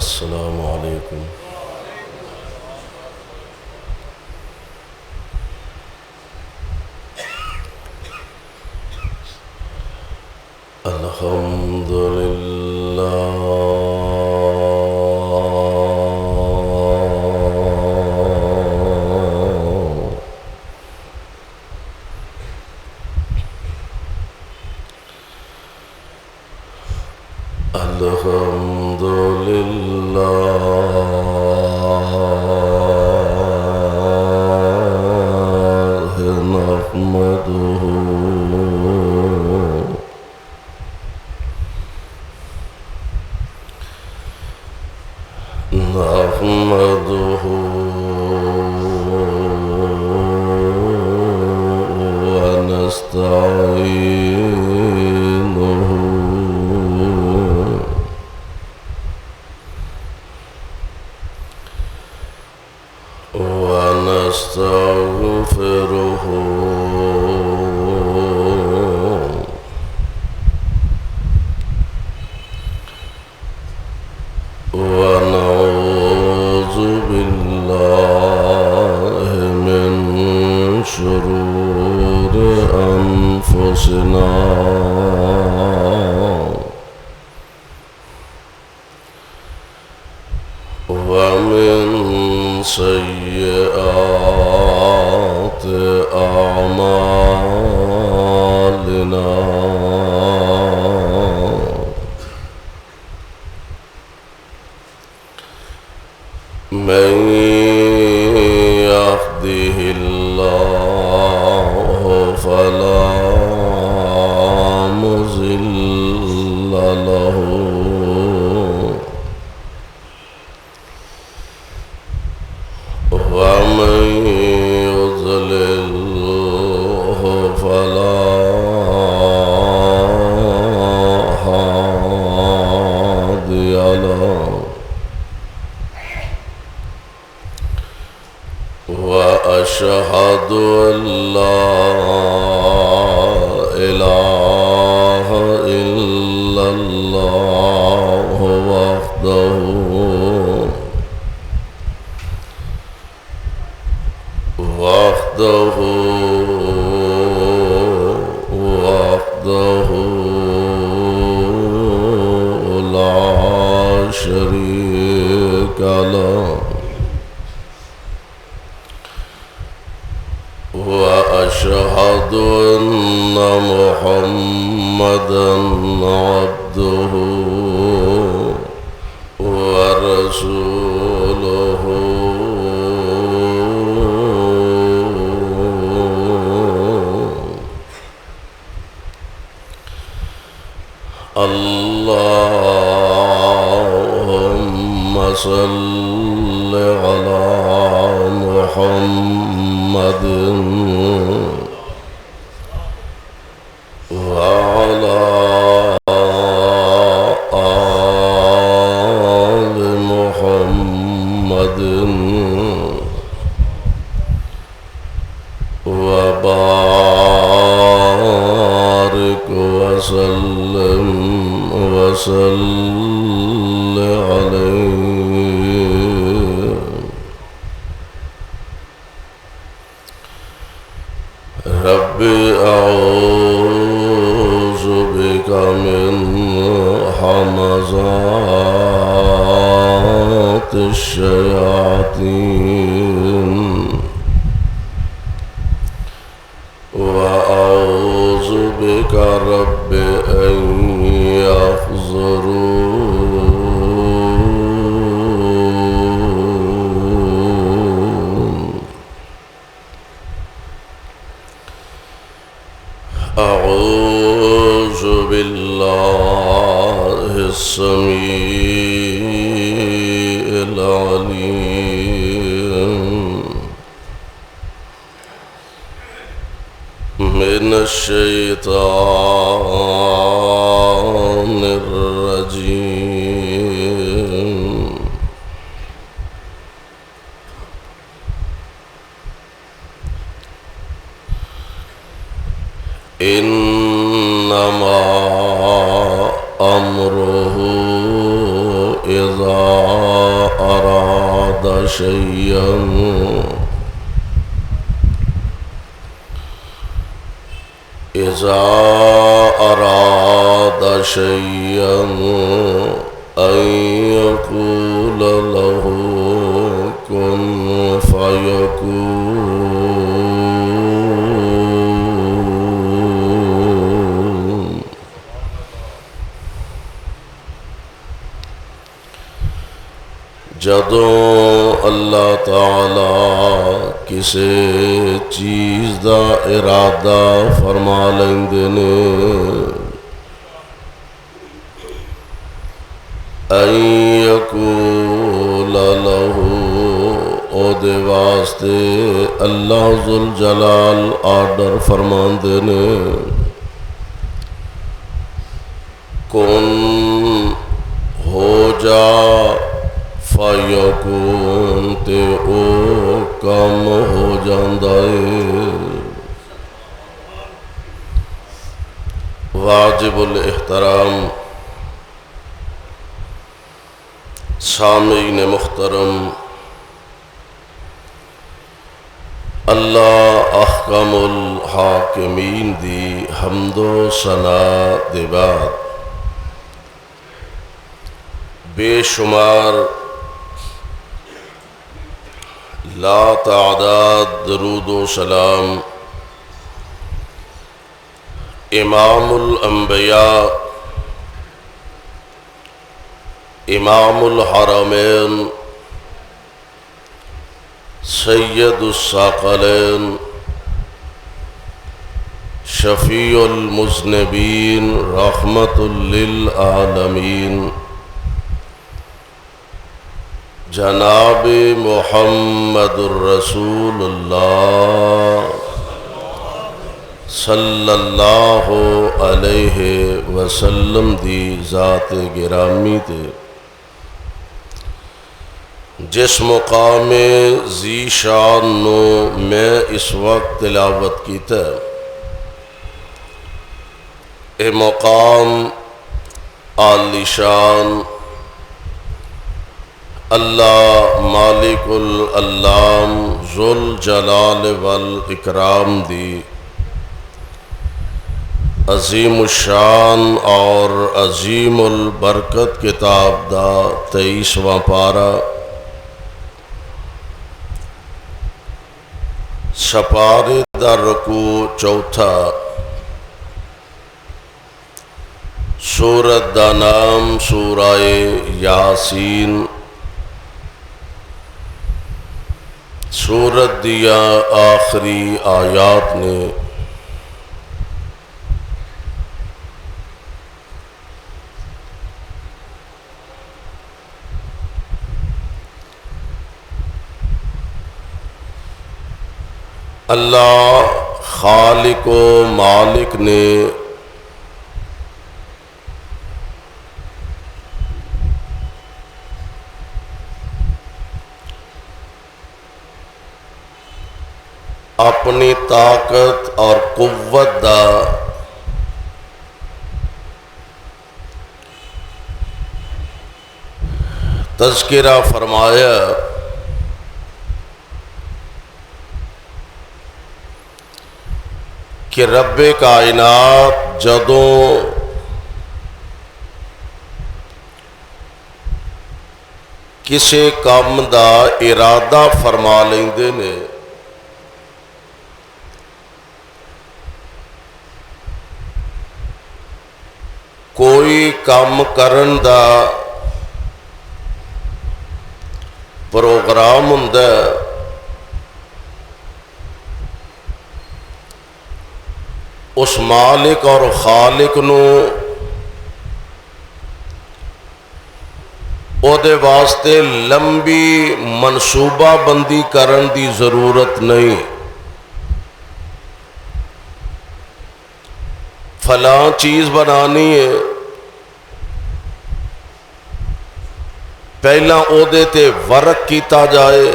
السلام عليكم. الحمد لله الحمد لله نحمده ونستعينه ونستغفره ونعوذ بالله من شرور أنفسنا ومن سيئات أعمالنا من يهده الله فلا مضل له ومن يضلله فلا هادي له وأشهد أن لا إله إلا الله وحده لا شريك له وأشهد أن محمدًا عبده ورسوله اللهم صل على محمد وعلى آل محمد وبارك وسلم عليه. ربي أعوذ بك من همزات الشياطين وأعوذ بك رب أن يحضرون. أعوذ بالله السميع العليم من الشيطان الرجيم. إنما أمره إذا شيئا إذا أراد شيئا أن يقول له كن فيكون. جدوں اللہ تعالی کسی چیز دا ارادہ فرما لیندے نے ان یقول لہ او دے واسطے اللہ ذوالجلال آرڈر فرماندے نے کن ہو جا فَيَكُونْ تے او کم ہو جاندہ ہے. واجب الاحترام سامعین محترم، اللہ احکم الحاکمین دی حمد و ثناء دے بعد بے شمار لا تعداد درود و سلام امام الانبیاء امام الحرمین سید الثقلین شفیع المذنبین رحمت للعالمین جناب محمد الرسول اللہ صلی اللہ علیہ وسلم دی ذات گرامی تے جس مقام ذی شان نو میں اس وقت تلاوت کیتا ہے، اے مقام عالی شان اللہ مالک العلام ذوالجلال والاکرام دی عظیم الشان اور عظیم البرکت کتاب دا 23واں پارہ سپارے دا رکوع چوتھا، سورت دا نام سورہ یاسین، سورت دیا آخری آیات نے اللہ خالق و مالک نے اپنی طاقت اور قوت دا تذکرہ فرمایا کہ رب کائنات جدوں کسے کام دا ارادہ فرما لیندے نے کوئی کام کرن دا پروگرام ہوندا ہے، اس مالک اور خالق نو او دے واسطے لمبی منصوبہ بندی کرن دی ضرورت نہیں. فلاں چیز بنانی ہے، پہلا او دے تے ورک کیتا جائے،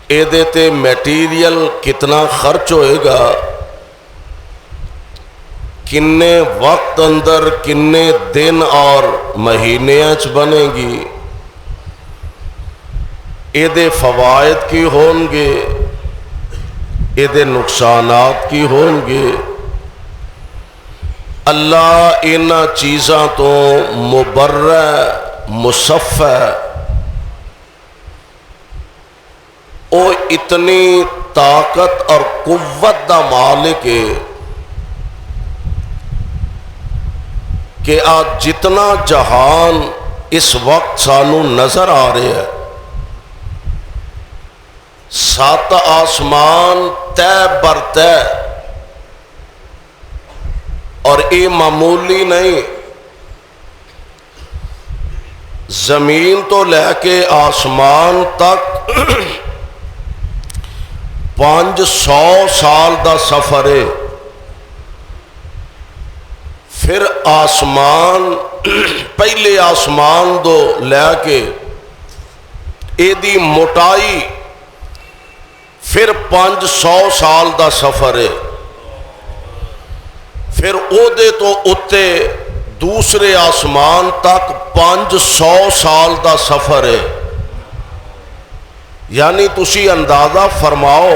اے دے تے میٹیریل کتنا خرچ ہوئے گا، کنے وقت اندر کنے دن اور مہینے اچ بنے گی، یہ فوائد کی ہون گے، یہ نقصانات کی ہون گے۔ اللہ ان چیزاں تو مبرہ مصفح، او اتنی طاقت اور قوت دا مالک ہے کہ آج جتنا جہان اس وقت سانو نظر آ رہا ہے، 7 آسمان طے بر طے، اور یہ معمولی نہیں، زمین تو لے کے آسمان تک 500 سال دا سفر ہے۔ پھر آسمان پہلے آسمان دو لے کے ایدی موٹائی پھر 500 سال دا سفر ہے۔ پھر او دے تو اتے دوسرے آسمان تک 500 سال دا سفر ہے۔ یعنی تسی اندازہ فرماؤ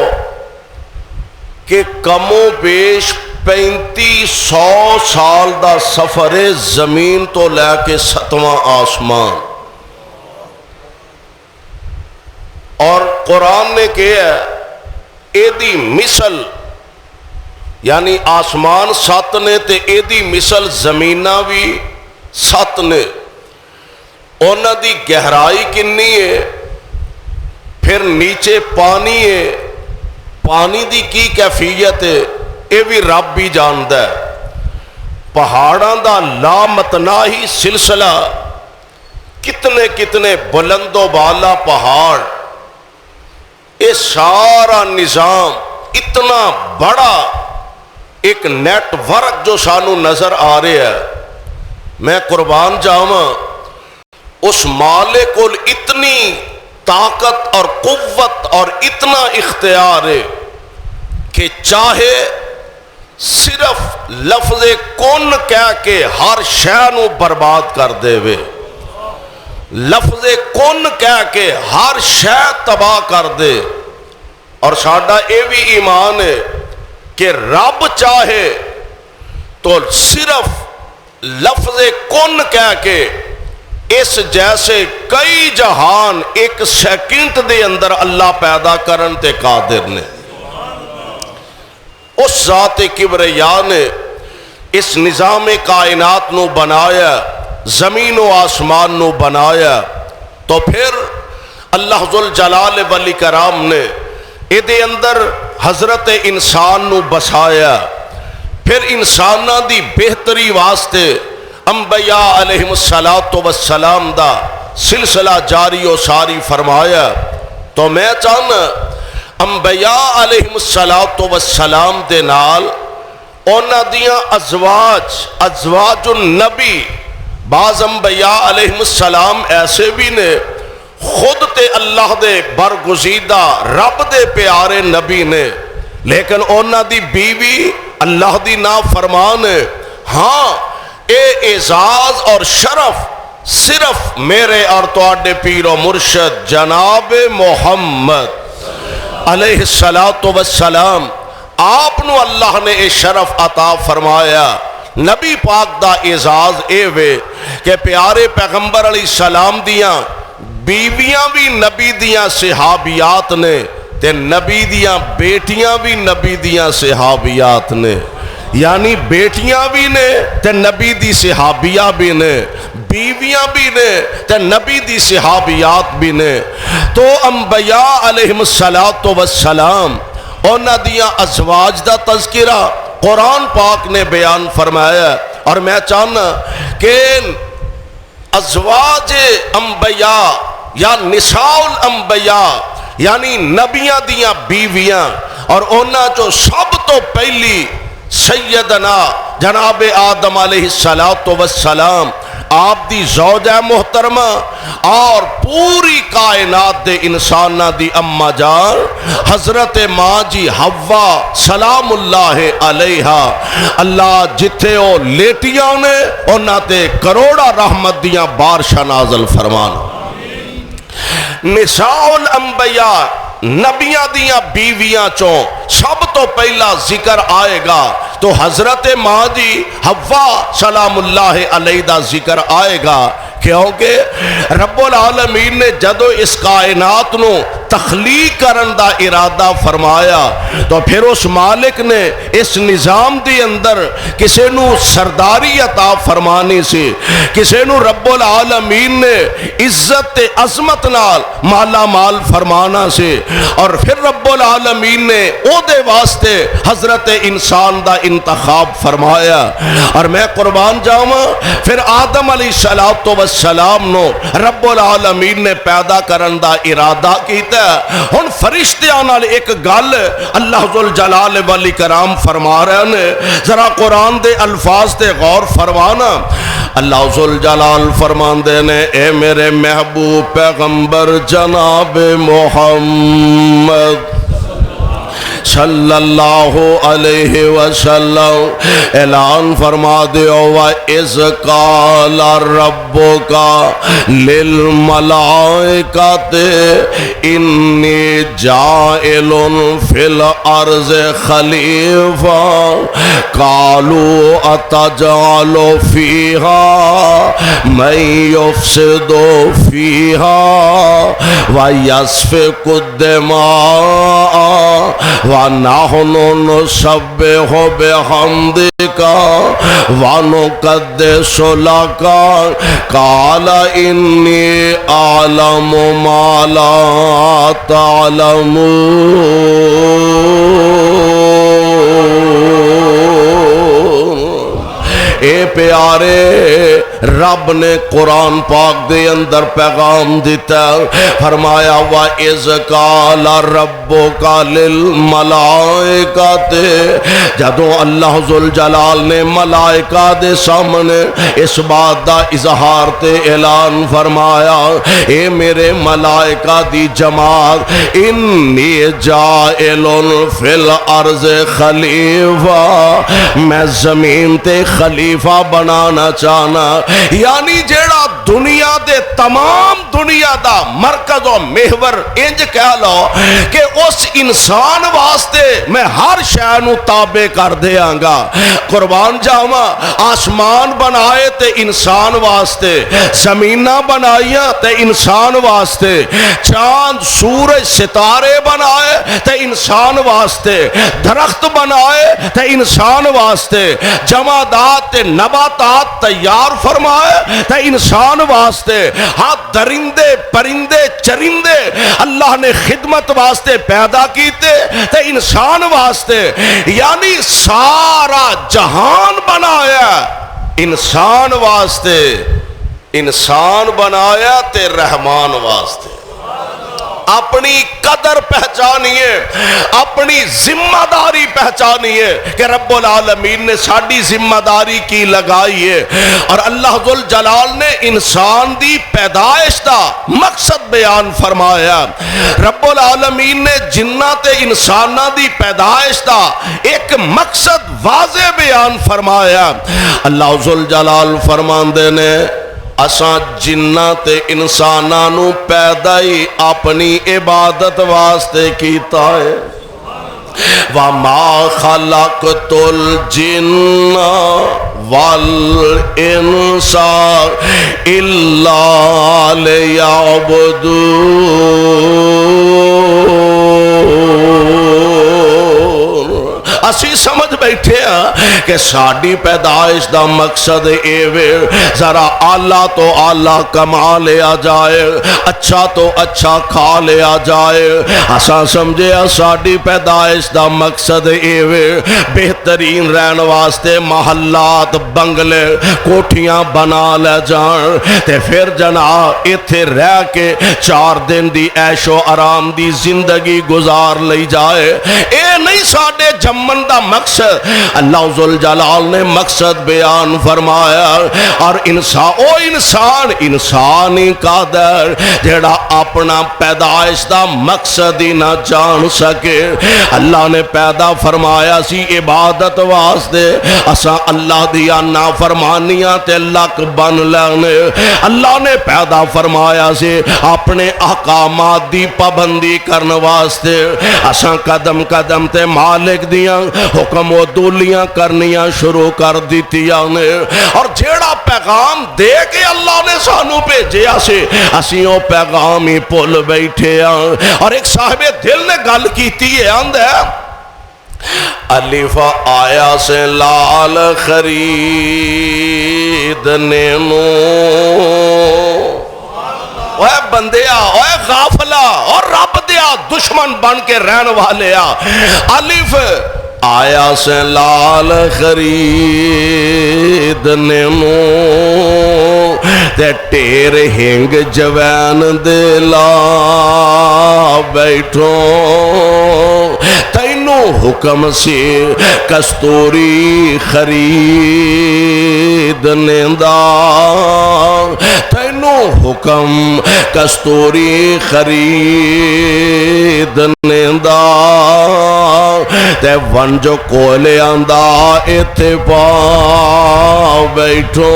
کہ کم و بیش 3500 سال دا سفر ہے زمین تو لے کے 7واں آسمان۔ اور قرآن نے کہا ہے ایدی مثل، یعنی آسمان 7 نے تے ایدی مثل زمینہ بھی 7 نے، اونا دی گہرائی کنی ہے، پھر نیچے پانی ہے، پانی دی کی کیفیت ہے یہ بھی رب بھی جاندا ہے۔ پہاڑاں دا لامتناہی سلسلہ، کتنے کتنے بلند و بالا پہاڑ، یہ سارا نظام اتنا بڑا ایک نیٹ ورک جو سانو نظر آ رہا ہے، میں قربان جاواں اس مالک کو اتنی طاقت اور قوت اور اتنا اختیار ہے کہ چاہے صرف لفظ کن کہہ کے ہر شے نو برباد کر دے وے، لفظ کن کہہ کے ہر شے تباہ کر دے۔ اور ساڈا یہ بھی ایمان ہے کہ رب چاہے تو صرف لفظ کن کہہ کے اس جیسے کئی جہان ایک سیکنڈ دے اندر اللہ پیدا کرن تے قادر نے۔ اس ذات کبریا نے اس نظام کائنات نو بنایا، زمین و آسمان نو بنایا، تو پھر اللہ ذوالجلال والاکرام نے ایدے اندر حضرت انسان نو بسایا، پھر انسانہ دی بہتری واسطے انبیاء علیہم السلام دا سلسلہ جاری و ساری فرمایا۔ تو میں چاہنا انبیاء علیہم السلام دے نال اونا دیاں ازواج النبی، بعض انبیاء علیہم السلام ایسے بھی نے خود تے اللہ دے برگزیدہ رب دے پیارے نبی نے، لیکن اونا دی بیوی اللہ دی نافرمان ہے۔ ہاں اے اعزاز اور شرف صرف میرے اور تواڈے پیر و مرشد جناب محمد علیہ السلام آپ نو اللہ نے اے شرف عطا فرمایا۔ نبی پاک دا اعزاز اے وے کہ پیارے پیغمبر علیہ السلام دیاں بیویاں بھی نبی دیاں صحابیات نے تے نبی دیاں بیٹیاں بھی نبی دیاں صحابیات نے، یعنی بیٹیاں بھی نے تے نبی دی صحابیہ بھی نے، بیویاں بھی نے تے نبی دی صحابیات بھی نے۔ تو انبیاء علیہم السلام اونا دیاں ازواج دا تذکرہ قرآن پاک نے بیان فرمایا، اور میں چاہنا کہ ازواج انبیاء یا نساء الانبیاء یعنی نبیاں دیاں بیویاں، اور اونا جو سب تو پہلی سیدنا جناب آدم علیہ السلام آپ دی زوجہ محترمہ اور پوری کائنات دے انسانہ دی اما جان حضرت ماں جی حوا سلام اللہ علیہا، اللہ جتھے او لیٹیاں نے انہاں تے کروڑا رحمت دیاں بارشاں نازل فرمان۔ نساء الانبیاء نبیاں دیاں بیویاں چوں سب تو پہلا ذکر آئے گا تو حضرت ماں جی حوا سلام اللہ علیہ دا ذکر آئے گا، کیونکہ رب العالمین نے جدو اس کائنات نو تخلیق کرن دا ارادہ فرمایا تو پھر اس مالک نے اس نظام دی اندر کسے نو سرداری عطا فرمانی سی، کسے نو رب العالمین نے عزت عظمت نال مالا مال فرمانا سی، اور پھر رب العالمین نے او دے واسطے حضرت انسان دا انتخاب فرمایا۔ اور میں قربان جاواں پھر آدم علیہ السلام نو رب العالمین نے پیدا کرن دا ارادہ کیتا ہے۔ ہن فرشتیاں نال ایک گل اللہ ذوالجلال والاکرام فرما رہے ہیں، ذرا قرآن دے الفاظ تے غور فرمانا۔ اللہ ذوالجلال فرماندے نے اے میرے محبوب پیغمبر جناب محمد صلی اللہ علیہ وسلم اعلان فرما دیو وَإِذْ قَالَ رَبُّكَ لِلْمَلَائِكَةِ إِنِّي جَاعِلٌ فِي الْأَرْضِ خَلِيفَةً قَالُوا أَتَجْعَلُ فِيهَا مَن يُفْسِدُ فِيهَا وَيَسْفِكُ الدِّمَاءَ وَنَحْنُ نُسَبِّحُ بِحَمْدِكَ وَنُقَدِّسُ لَكَ قَالَ إِنِّي أَعْلَمُ مَا لَا تَعْلَمُونَ۔ اے پیارے رب نے قرآن پاک دے اندر پیغام دیتا، فرمایا وَإِذْ قَالَ رَبُّكَ لِلْمَلَائِكَةِ، جدوں اللہ ذوالجلال نے ملائکہ دے سامنے اس بات دا اظہار تے اعلان فرمایا، اے میرے ملائکہ دی جماعت انی جائلٌ فی الارض خلیفہ، میں زمین تے خلیفہ بنانا چاہنا، یعنی جیڑا دنیا دے تمام دنیا دا مرکز و محور انج کہہ لو کہ اس انسان واسطے میں ہر شے نو تابع کر دیاں گا۔ قربان جاواں آسمان بنائے تے انسان واسطے، زمیناں بنائیاں تے انسان واسطے، چاند سورج ستارے بنائے تے انسان واسطے، درخت بنائے تے انسان واسطے، جمادات تے نباتات تیار فرمائے تے انسان واسطے، ہاں درندے پرندے چرندے اللہ نے خدمت واسطے پیدا کیتے تے انسان واسطے، یعنی سارا جہان بنایا انسان واسطے، انسان بنایا تے رحمان واسطے۔ اپنی قدر پہچانیے، اپنی ذمہ داری پہچانیے کہ رب العالمین نے ساڑی ذمہ داری کی لگائی ہے، اور اللہ ذوالجلال نے انسان دی پیدائش دا مقصد بیان فرمایا۔ رب العالمین نے جنات انسانہ دی پیدائش دا ایک مقصد واضح بیان فرمایا۔ اللہ ذوالجلال فرماندے نے اساں جنات انسانانو پیدا ہی اپنی عبادت واسطے کیتا ہے۔ وَمَا خَلَقْتُ الْجِنَّ وَالْإِنسَ إِلَّا لِيَعْبُدُونَ۔ اسی سمجھ بیٹھے ہیں کہ ساڑی پیدائش دا مقصد ایوے ذرا آلہ تو آلہ کما لیا جائے، اچھا تو اچھا کھا لیا جائے۔ اساں سمجھے ساڑی پیدائش دا مقصد ایوے بہترین رہن واسطے محلات بنگلے کوٹھیاں بنا لے جان تے پھر جناب ایتھے رہ کے 4 دن دی عیش و آرام دی زندگی گزار لئی جائے۔ اے نہیں ساڑے جمن دا مقصد، اللہ ذوالجلال نے مقصد بیان فرمایا، اور انسانی قادر جڑا اپنا پیدائش دا مقصد ہی نہ جان سکے، اللہ نے پیدا فرمایا سی عبادت واسطے، اساں اللہ دیا نافرمانیاں تے لک بن لینے۔ اللہ نے پیدا فرمایا سی اپنے احکامات دی پابندی کرنے واسطے، اساں قدم قدم تے مالک دیاں حکم و دولیاں کرنیاں شروع کر دیتیاں نے، اور جیڑا پیغام دے کے اللہ نے سانو بھیجیا سے اسی او پیغام ہی بھول بیٹھے ہیں۔ اور ایک صاحب دل نے گل کیتی ہے، آندہ ہے الف آیا سے لال خریدنے نو، اوہ بندیا اوہ غافلہ اور رب دیا دشمن بن کے رہن والے الف آیا سے لال خریدنے نو، تے ٹیر ہنگ جوین دلا بیٹھو، تینو حکم سے کستوری خریدنے دا، تینو حکم کستوری خریدنے دا، تے ونجو کولے آندہ ایتھے پا بیٹھو۔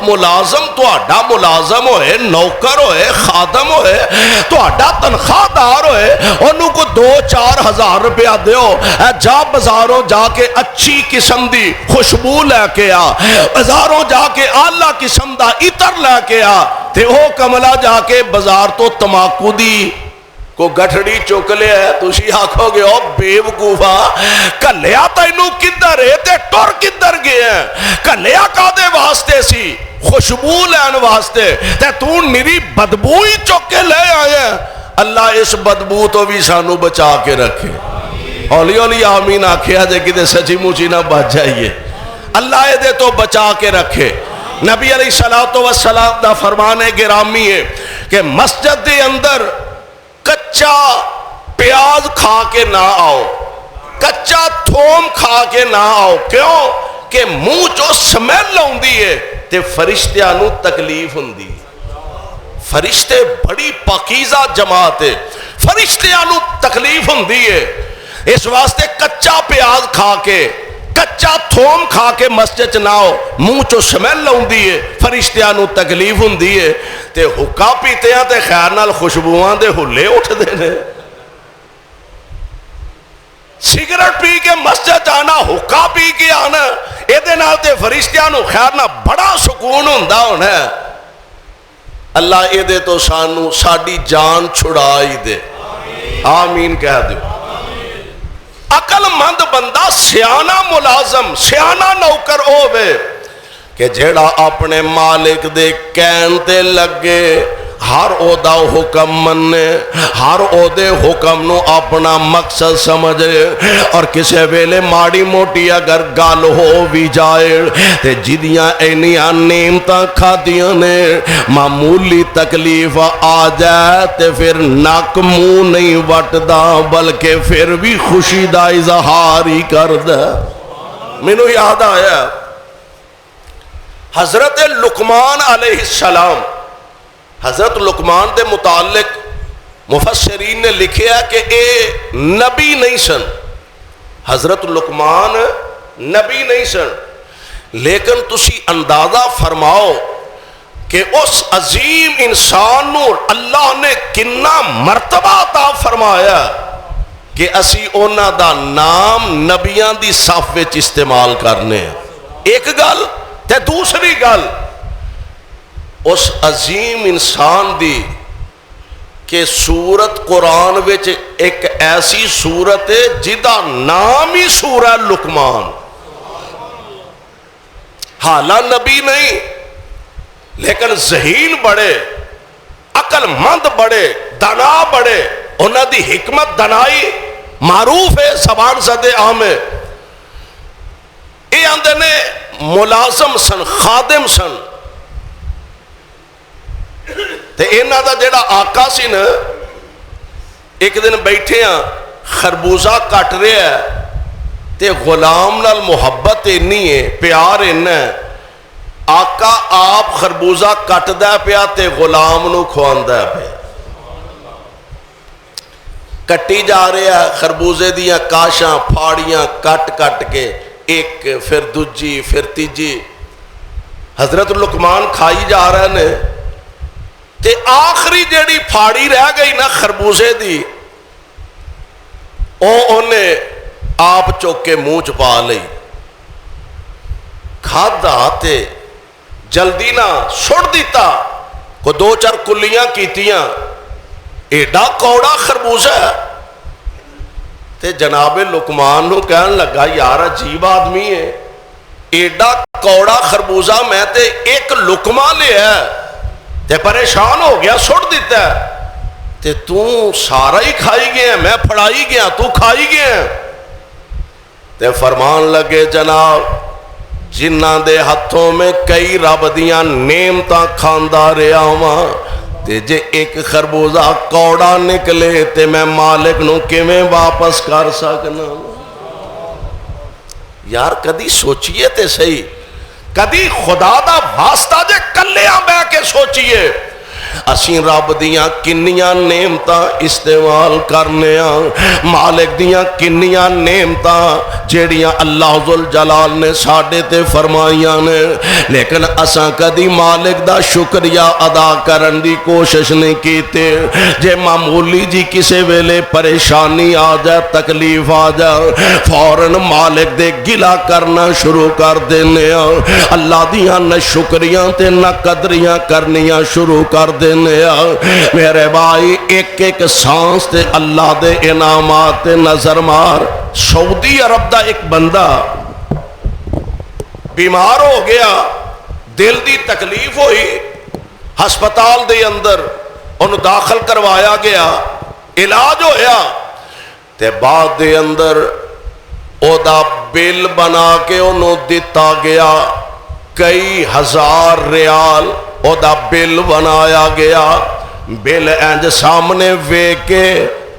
ملازم تو اڈا ملازم ہوئے، نوکر ہوئے، خادم ہوئے، تو اڈا تنخواہ دار ہوئے، انہوں کو 2-4 ہزار روپیہ دیو، جا بازاروں جا کے اچھی قسم دی خوشبو لے کے آ، بازاروں جا کے اعلیٰ قسم دا عطر لے کے آ، تے او کملہ جا کے بازار تو تماکو دی کو گٹھڑی چک لیا ہے، تُوشی آکھو گے او بیوقوفا کلیا تینو کدھر ہے تے ٹور کدھر گئے ہیں، کلیا کادے واسطے سی خوشبو لین واسطے، تے تو نری بدبو ہی چک کے لے آئے ہیں۔ اللہ اس بدبو تو بھی سانو بچا کے رکھے، اولی اولی آمین آکھے آجے کدے سچی موچی نہ بچ جائیے، اللہ دے تو بچا کے رکھے۔ نبی علیہ السلام دا فرمان گرامی ہے کہ مسجد دے اندر کچا پیاز کھا کے نہ آؤ، کچا تھوم کھا کے نہ آؤ، کیوں کہ منہ جو سمیل ہوندی ہے تے فرشتیاں نو تکلیف ہوندی، فرشتے بڑی پاکیزہ جماعت ہے، فرشتیاں نو تکلیف ہوندی ہے، اس واسطے کچا پیاز کھا کے کچا تھوم کھا کے مسجد نہ آؤ، منہ چو سمیل ہوندی ہے، فرشتیاں نو تکلیف ہوندی ہے، تے حکا پیتے ہیں تے خیر نال خوشبوان دے ہلے اٹھ دینے، سگریٹ پی کے مسجد آنا، حکا پی کے آنا، ایدے نال تے فرشتیاں نو خیر نال بڑا سکون ہوندہ ہونا ہے۔ اللہ ایدے تو سانو ساڑی جان چھڑائی دے، آمین کہہ دے۔ عقل مند بندہ سیانہ ملازم سیانہ نوکر ہوئے کہ جیڑا اپنے مالک دے کہن تے لگے، ہر او دا حکم مننے، ہر او دے حکم نو اپنا مقصد سمجھے، اور کسے ویلے ماڑی موٹی اگر گال ہو بھی جائے تے جدیاں اینیاں نیمتاں کھا دیاں نے، معمولی تکلیف آ جائے تے پھر ناک منہ نہیں وٹ دا، بلکہ پھر بھی خوشی دا اظہار ہی کر دے۔ مینوں یاد آیا حضرت لقمان علیہ السلام، حضرت لقمان دے متعلق مفسرین نے لکھیا کہ اے نبی نہیں سن، حضرت لقمان نبی نہیں سن، لیکن تسی اندازہ فرماؤ کہ اس عظیم انسان نو اللہ نے کنا مرتبہ عطا فرمایا کہ اسی اونا دا نام نبیان دی صف وچ استعمال کرنے ہیں۔ ایک گل تے دوسری گل اس عظیم انسان دی کہ سورت قرآن وچ ایک ایسی سورت ہے جدا نام ہی سورہ لقمان، حالہ نبی نہیں لیکن ذہین بڑے، عقل مند بڑے، دانا بڑے، انہاں دی حکمت دنائی معروف ہے زبان زدے عام ہے۔ یہ اندر نے ملازم سن، خادم سن، تے انہاں دا جیڑا آقا سی نا ایک دن بیٹھے ہاں خربوزہ کٹ رہا ہے تے غلام نال محبت اینی ہے، پیار اینا ہے، آقا آپ خربوزہ کٹدا پیا تے غلام نو کھواندا پیا، کٹی جا رہا ہے خربوزے دیاں کاشاں پھاڑیاں کٹ کٹ کے، ایک پھر دوجی پھر تیجی، حضرت لقمان کھائی جا رہے نے تے آخری جیڑی پھاڑی رہ گئی نا خربوزے دی انہیں آپ چوک کے منہ چ پا لئی، کھادا تے جلدی نہ سٹ دیتا، کو دو چار کلیاں کیتیاں، ایڈا کوڑا خربوزہ ہے تے جناب لقمان نو کہن لگا یار عجیب آدمی ہے، ایڈا کوڑا خربوزہ میں تے ایک لقمہ لیا تے پریشان ہو گیا سٹ دیتا ہے، تے تو سارا ہی کھائی گیا، میں پھڑائی گیا تو کھائی گیا، تے فرمان لگے جناب جنہ دے ہتھوں میں کئی رب دیاں نعمتاں کھاندا رہیا ہواں تے جے ایک خربوزہ کوڑا نکلے تے میں مالک نو کیویں واپس کر سکنا؟ یار کدی سوچئے تے صحیح، کدی خدا دا واسطہ جے کلیاں بہ کے سوچئے اسی رب دیاں کنیاں نعمتاں استعمال کرنے مالک دیاں کنیاں نعمتاں جیڑیاں اللہ ذوالجلال نے ساڈے تے فرمائیاں نے، لیکن اساں کدی مالک دا شکریہ ادا کرن دی کوشش نہیں کیتے، جے معمولی جی کسے ویلے پریشانی آ جائے تکلیف آ جائے فوراً مالک دے گلا کرنا شروع کر دینے اللہ دیاں نہ شکریاں تے نہ قدریاں کرنیاں شروع کر دینے میرے بھائی ایک ایک سانس تے اللہ دے انعامات نظر مار۔ سعودی عرب دا ایک بندہ بیمار ہو گیا، دل دی تکلیف ہوئی، ہسپتال دے اندر انہوں داخل کروایا گیا، علاج ہویا تے بعد دے اندر او دا بل بنا کے انہوں دیتا گیا، کئی ہزار ریال او دا بل بنایا گیا، بل انج سامنے وے کے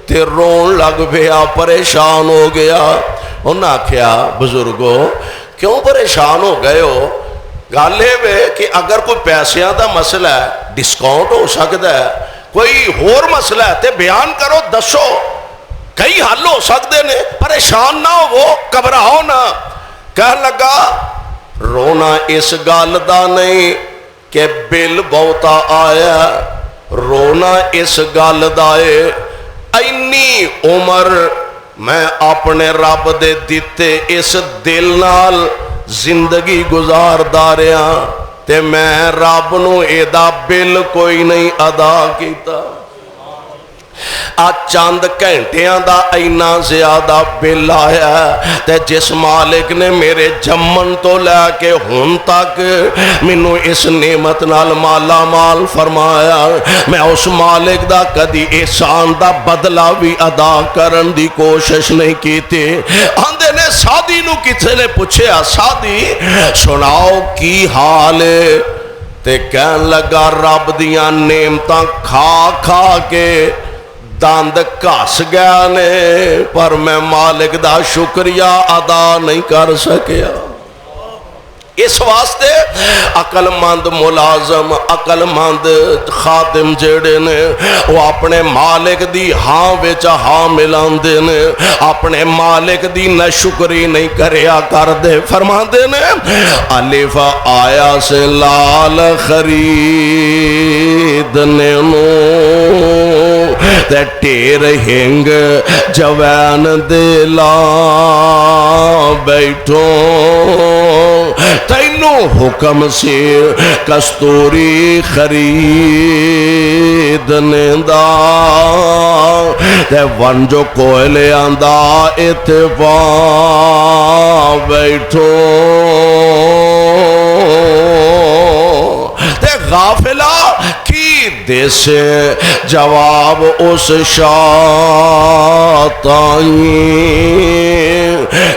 تے رون لگ پیا، پریشان ہو گیا۔ انہاں کیا بزرگو کیوں پریشان ہو گئے ہو؟ گل ہے کہ اگر کوئی پیسیاں دا مسئلہ ہے ڈسکاؤنٹ ہو سکتا ہے، کوئی ہور مسئلہ ہے تے بیان کرو، دسو، کئی حل ہو سکتے نے، پریشان نہ ہو، گھبراؤ نہ۔ کہنے لگا رونا اس گل دا نہیں کہ بل بہتا آیا، رونا اس گل دا ہے اینی عمر میں اپنے رب دے دیتے اس دل نال زندگی گزار داریاں تے میں رب نو ایدہ بل کوئی نہیں ادا کیتا، چند گھنٹیاں دا اینا زیادہ بل آیا تے جس مالک نے میرے جمن تو لے کے ہن تک منو اس نعمت نال مالا مال فرمایا، میں اس مالک دا کدی احسان دا بدلہ بھی ادا کرن دی کوشش نہیں کیتی۔ آندے نے سادی نو کسے نے پوچھے سادی سناؤ کی حال ہے؟ تے کہن لگا رب دیاں نعمتاں کھا کھا کے داند کھس گیا نے، پر میں مالک دا شکریہ ادا نہیں کر سکیا۔ اس واسطے عقل مند ملازم، عقل مند خادم جڑے نے وہ اپنے مالک دی ہاں وچ ہاں ملاندے نے، اپنے مالک دی نہ شکری نہیں کریا کر دے۔ فرماندے نے الف آیا سے لال خریدنے نو تے ٹیر ہنگ جوان دے لا بیٹھو، تینوں حکم سے کستوری خریدنے دا تے ونجو کوئلے آندہ اتفا بیٹھو، تے غافلہ کی دے سے جواب اس شاتائیں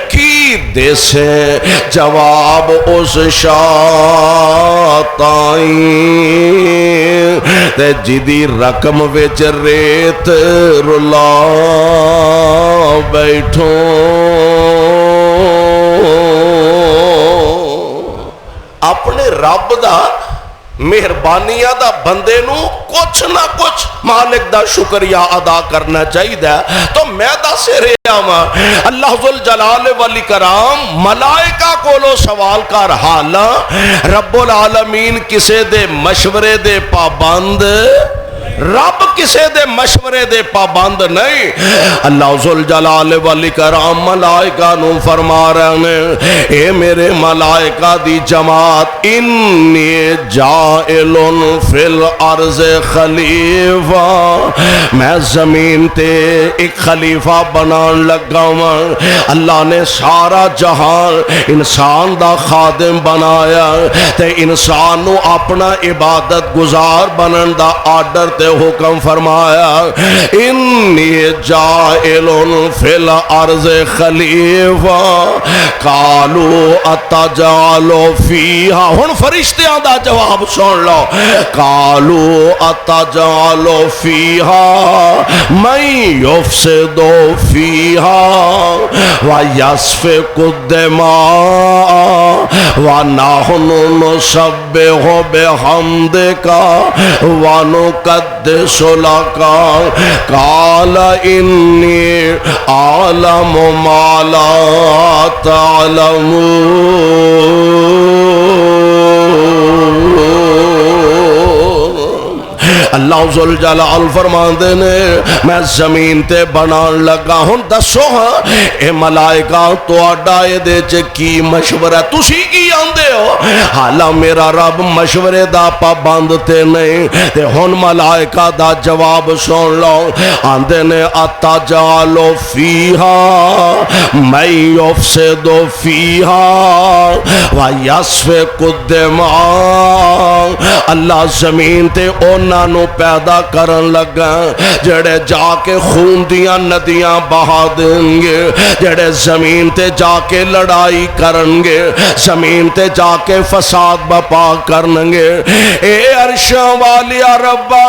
کی دے سے جواب اس شاتائیں تے جدی رقم وچ ریت رلا بیٹھوں اپنے رب دا مہربانیاں دا بندے نو کچھ نہ کچھ مالک دا شکریہ ادا کرنا چاہیے تو میں دا سے رہا ہوں اللہ ذوالجلال والاکرام ملائکہ کولو سوال کر حالا رب العالمین کسے دے مشورے دے پابند رب کسے دے مشورے دے پابند نہیں اللہ ذوالجلال والاکرام ملائکہ نو فرما رہے ہیں اے میرے ملائکہ دی جماعت انی جائل فی الارض خلیفہ میں زمین تے ایک خلیفہ بنان لگا ہوں اللہ نے سارا جہان انسان دا خادم بنایا تے انسان نو اپنا عبادت گزار بنن دا آرڈر تے حکم فرمایا انی جائل فی الارض خلیفہ قالو اتجعل فیہا ہن فرشتیاں دا جواب سن لو قالو اتجعل فیہا من یفسد فیہا ویسفک الدماء ونحن نسبح بحمدک ونقدس لك قال إني أعلم ما لا تعلمون اللہ ذوالجلال فرماندے نے میں زمین تے بنان لگا ہوں دسو ہاں اے ملائکہ تو اڈائے دے چے کی مشورہ تسی کی آندے ہو حالا میرا رب مشورے دا پابند تے نہیں تے ہن ملائکہ دا جواب سن لو آندے نے اتجعل فیہا من یفسد فیہا ویسفک الدماء اللہ زمین تے اونا نو پیدا کرن لگا جڑے جا کے خون دیاں ندیاں بہا دیں گے جڑے زمین تے جا کے لڑائی کرن گے زمین تے جا کے فساد بپا کرن گے اے عرشاں والیا ربا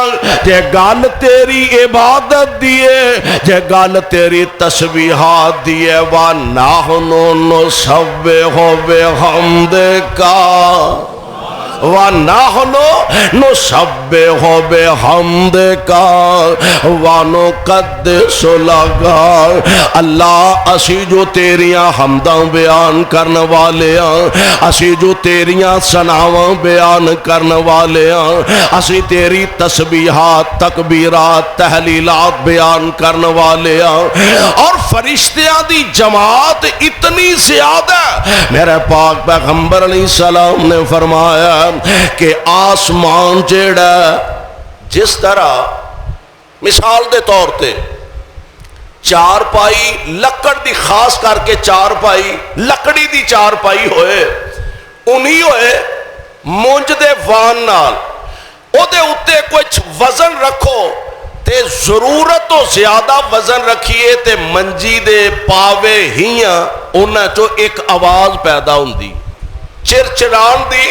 جے گال تیری عبادت دیے جے گال تیری تسبیحات دیے وَنَحْنُ نُسَبِّحُ بِحَمْدِكَ وَنَحْنُ نُسَبِّحُ بِحَمْدِكَ وَنُقَدِّسُ لَكَ اللہ اسی جو تیریاں حمداں بیان کرنے والے ہیں اسی جو تیریاں ثناواں بیان کرنے والے ہیں اسی تیری تسبیحات تکبیرات تحلیلات بیان کرنے والے ہیں اور فرشتیاں دی جماعت اتنی زیادہ میرے پاک پیغمبر علیہ السلام نے فرمایا کہ آسمان جیڑا جس طرح مثال دے طور تے چار پائی لکڑ دی خاص کر کے چار پائی لکڑی دی چار پائی ہوئے انہی ہوئے مونج دے وان نال او دے اتے کچھ وزن رکھو تے ضرورت تو زیادہ وزن رکھیے تے منجی دے پاوے ہیاں انہاں چو ایک آواز پیدا ہوندی چرچران دی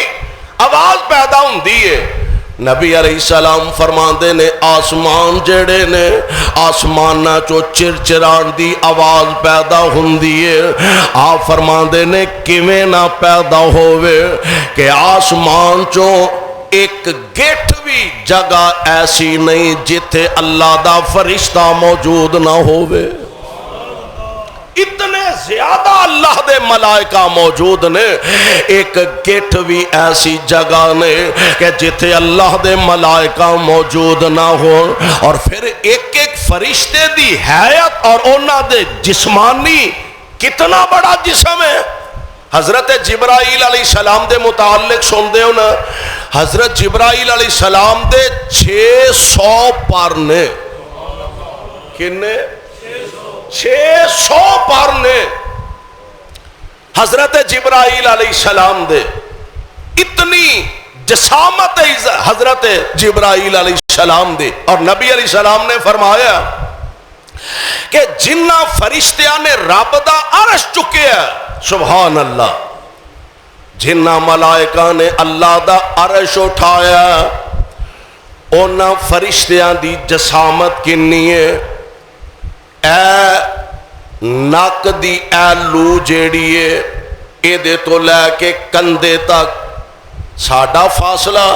آواز پیدا ہوندی ہے نبی علیہ السلام فرماندے نے آسمان جڑے نے آسمانہ چو چرچران دی آواز پیدا ہوندی ہے آپ فرماندے نے کیویں نہ پیدا ہوئے کہ آسمان چو ایک گیٹ بھی جگہ ایسی نہیں جتھے اللہ دا فرشتہ موجود نہ ہوئے اتنے زیادہ اللہ دے ملائکہ موجود نے ایک گیٹ بھی ایسی جگہ نے کہ جتھے اللہ دے ملائکہ موجود نہ ہو اور پھر ایک ایک فرشتے دی حیات اور اونا دے جسمانی کتنا بڑا جسم ہے حضرت جبرائیل علیہ السلام دے متعلق سن دے ہونا حضرت جبرائیل علیہ السلام دے 600 پر نے کنے 600 پر نے حضرت جبرائیل علیہ السلام دے اتنی جسامت حضرت جبرائیل علیہ السلام دی. اور نبی علیہ السلام نے فرمایا کہ جنہ فرشتیاں نے رب دا عرش چکیا سبحان اللہ, جنہ ملائکہ نے اللہ دا عرش اٹھایا اونا فرشتیاں دی جسامت کنی ہے. اے نک دی اے لو جیڑی ہے اے دے تو لے کے کندھے تک ساڈا فاصلہ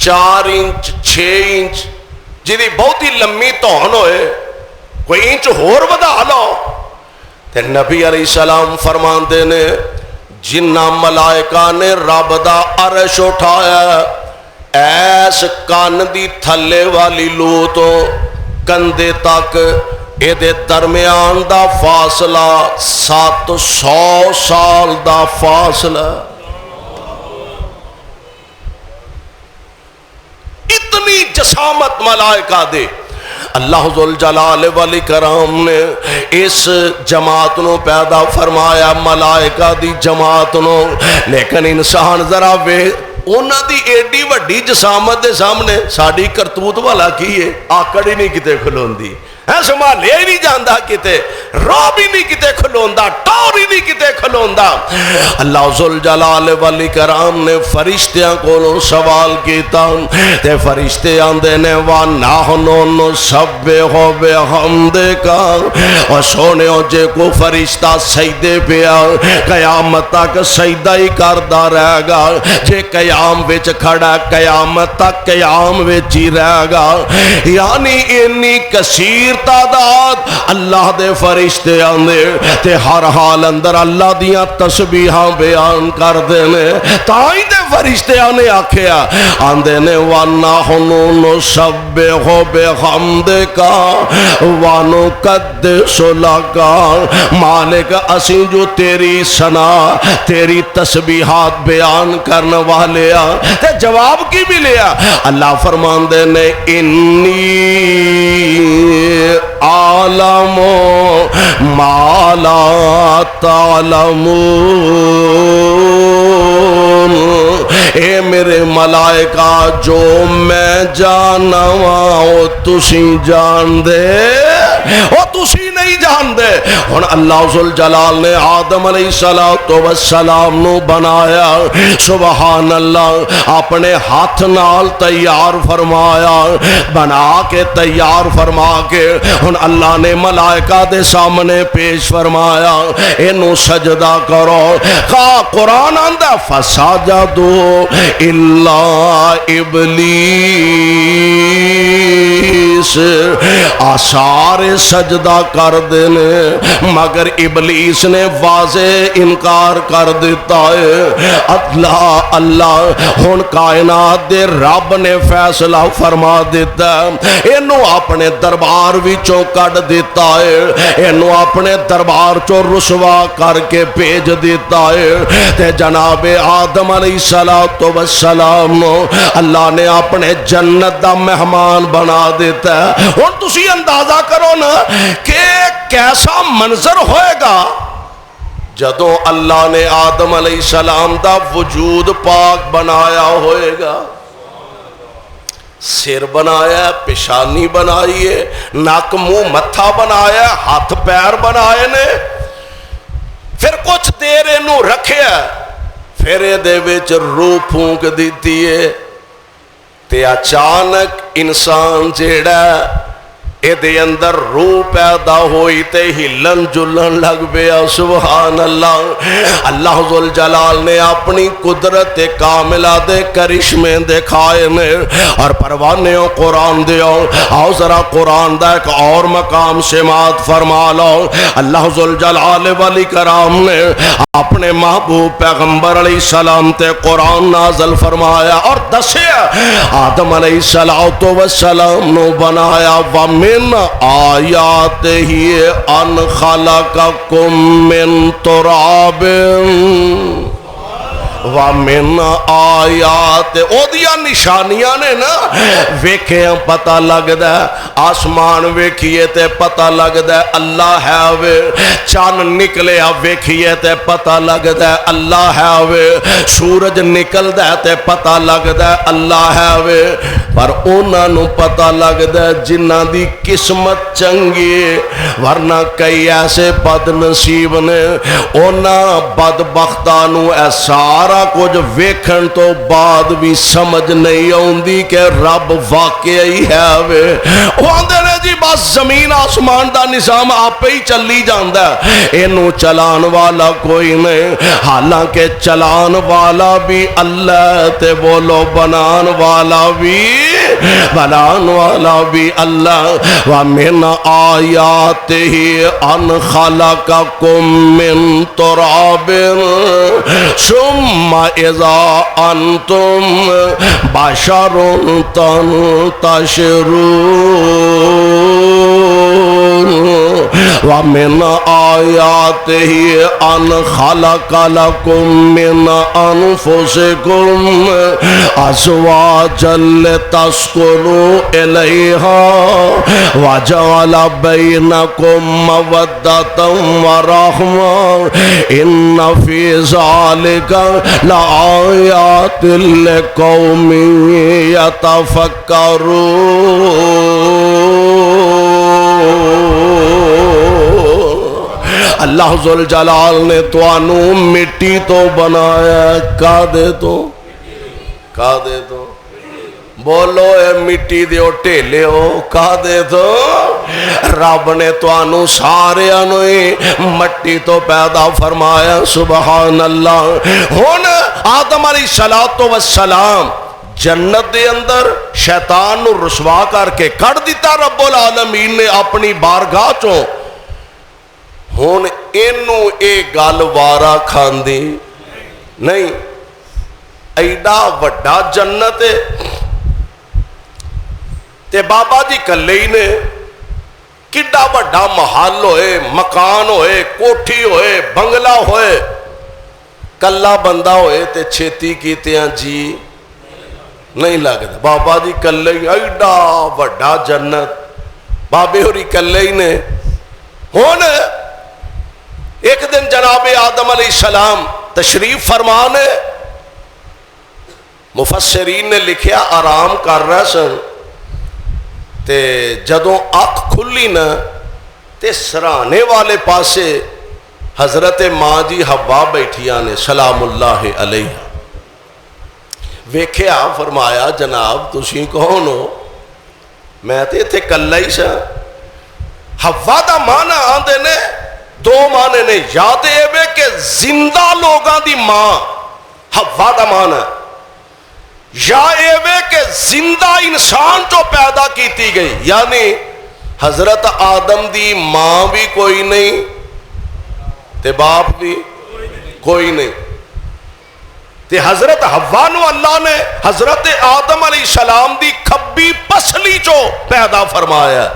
4 انچ 6 انچ, جی بہت ہی لمبی تون ہوئے کوئی انچ ہور ودا لو. تے نبی علیہ السلام فرماندے نے جنہ ملائکہ نے رب دا عرش اٹھایا ایس کان دی تھلے والی لو تو کندھے تک اے دے درمیان دا فاصلہ 700 سال دا فاصلہ. اتنی جسامت ملائکہ دے. اللہ ذوالجلال والاکرام نے اس جماعت نو پیدا فرمایا ملائکہ دی جماعت نو, لیکن انسان ذرا وے اونا دی ایڈی وڈی جسامت دے سامنے ساڑی کرتوت والا کی ہے آکڑ ہی نہیں کتے کھلون دی, سنبھالیا ہی نہیں جاندہ کتے, راب ہی نہیں کتے کھلوندہ, ٹور ہی نہیں کتے کھلوندہ. اللہ ذوالجلال والاکرام نے فرشتیاں کو سوال کیتا تے فرشتے آندے نے وَنَحْنُ نُسَبِّحُ بِحَمْدِكَ, اور سونے جے کو فرشتہ سجدے پیا قیامت تک سجدہ ہی کردہ رہ گا, جے قیام وچ کھڑا قیامت تک قیام وچ ہی رہ گا. یعنی انی کثیر تعداد اللہ دے فرشتے آندے تے ہر حال اندر اللہ دیاں تسبیحاں بیان کر دینے. تائیں دے فرشتے آنے آکھیا آندے نے وَنَحْنُ نُسَبِّحُ بِحَمْدِكَ وَنُقَدِّسُ لَكَ, مالک اسیں جو تیری ثنا تیری تسبیحات بیان کرنے والے تے جواب کی بھی لیا. اللہ فرماندے نے انی عالم ما لا تعلمون, اے میرے ملائکہ جو میں جانا وہ تسی جان دے وہ تسی نہیں جان دے. ہن اللہ ذوالجلال نے آدم علیہ السلام نو بنایا سبحان اللہ, اپنے ہاتھ نال تیار فرمایا, بنا کے تیار فرما کے ہن اللہ نے ملائکہ دے سامنے پیش فرمایا اینو سجدہ کرو. قرآن آندہ فسجدوا الا ابلیس, سارے سجدہ کر دینے مگر ابلیس نے واضح انکار کر دیتا ہے. اللہ اللہ ہن کائنات دے رب نے فیصلہ فرما دیتا ہے, اینو اپنے دربار وچوں کڈ دیتا ہے, اینو اپنے دربار چوں رسوا کر کے بھیج دیتا ہے. تے جناب آدم علیہ السلام نو اللہ نے اپنے جنت دا مہمان بنا دیتا ہے. ہن تسی اندازہ کرو نا کہ کیسا منظر ہوئے گا جدوں اللہ نے آدم علیہ السلام دا وجود پاک بنایا ہوئے گا. سر بنایا, پیشانی بنائی ہے, ناک منہ متھا بنایا, ہاتھ پیر بنائے نے, پھر کچھ دیر انہوں رکھیا, پھر دے وچ روح پھونک دیتی ہے تے اچانک انسان جیڑا اے دے اندر روح پیدا ہوئی تے ہلن جلن لگ پیا. سبحان اللہ. اللہ ذوالجلال نے اپنی قدرت کاملہ دے کرشمے دکھائے نے. اور پروانیوں قرآن دیو, آؤ ذرا قرآن دا ایک اور مقام سماعت فرما لو. اللہ ذوالجلال والاکرام نے اپنے محبوب پیغمبر علیہ السلام تے قرآن نازل فرمایا اور دسیا آدم علیہ السلام نو بنایا وَمِن آیات ہی ان خلقکم من تراب. وَمِنْ آیات اودیاں نشانیاں نے نا ویکھے پتہ لگدا ہے آسمان ویکھیے تے پتہ لگدا ہے اللہ ہے وے چاند نکلے ویکھیے تے پتہ لگدا ہے اللہ ہے وے سورج نکلدا ہے تے پتہ لگدا ہے اللہ ہے وے پر انہاں نو پتہ لگدا ہے جنہاں دی قسمت چنگی ورنہ کئی ایسے بد نصیب نے انہاں بدبختاں نو اے سارا کچھ ویکھن تو بعد بھی سمجھ نہیں آوندی کہ رب واقعی ہے وے وہ آندے نے جی بس زمین آسمان دا نظام آپ ہی چلی جاندا ہے اینو چلان والا کوئی نہیں حالانکہ چلان والا بھی اللہ تے بولو بنان والا بھی اللہ وَمِنْ آیَاتِهِ أَنْ خَلَقَكُم مِّن تُرَابٍ ثُمَّ إِذَا أَنْتُمْ بَشَرٌ تَنْتَشِرُونَ وَمِنْ آیَاتِهِ أَنْ خَلَقَ لَكُم مِّنْ أَنفُسِكُمْ أَزْوَاجًا لِتَسْكُنُوا إِلَيْهَا وَجَعَلَ بَيْنَكُم مَّوَدَّةً وَرَحْمَةً إِنَّ فِي ذَلِكَ لَآيَاتٍ لِقَوْمٍ اللہ ذوالجلال نے تو انو مٹی تو بنایا کا دے تو بولو اے مٹی دیو ٹھیلے ہو کا دے تو رب نے تو انو سارے انوئی مٹی تو پیدا فرمایا سبحان اللہ ہون آدم علیہ السلام جنت دے اندر شیطان نو رسوا کر کے کڑ دیتا رب العالمین نے اپنی بارگاہ چوں ہون اینو اے گل وارا کھاندی نہیں ایڈا وڈا جنت ہے تے بابا جی کلے ہی نے کڈا وڈا محل ہوئے مکان ہوئے کوٹھی ہوئے بنگلہ ہوئے کلا بندہ ہوئے تے چھیتی کیتے ہیں جی نہیں لگتا بابا جی کلے ہی ایڈا وڈا جنت بابے ہوری کلے ہی نے ہون ایک دن جناب آدم علیہ السلام تشریف فرمانے مفسرین نے لکھیا آرام کر رہا سن تے جدوں آنکھ کھلی نا تے سرانے والے پاسے حضرت ماں جی حوا بیٹھیا نے سلام اللہ علیہ ویکھیا فرمایا جناب تسی کون ہو میں تے تھے کلا ہی سا حوا دا معنی آندے نے دو معنی نے یا تے ایوے کہ زندہ لوگاں دی ماں حوا دا معنی یا ایوے کہ زندہ انسان جو پیدا کیتی گئی یعنی حضرت آدم دی ماں بھی کوئی نہیں تے باپ بھی کوئی نہیں تے حضرت حوا نو اللہ نے حضرت آدم علیہ السلام دی کھبی پسلی چو پیدا فرمایا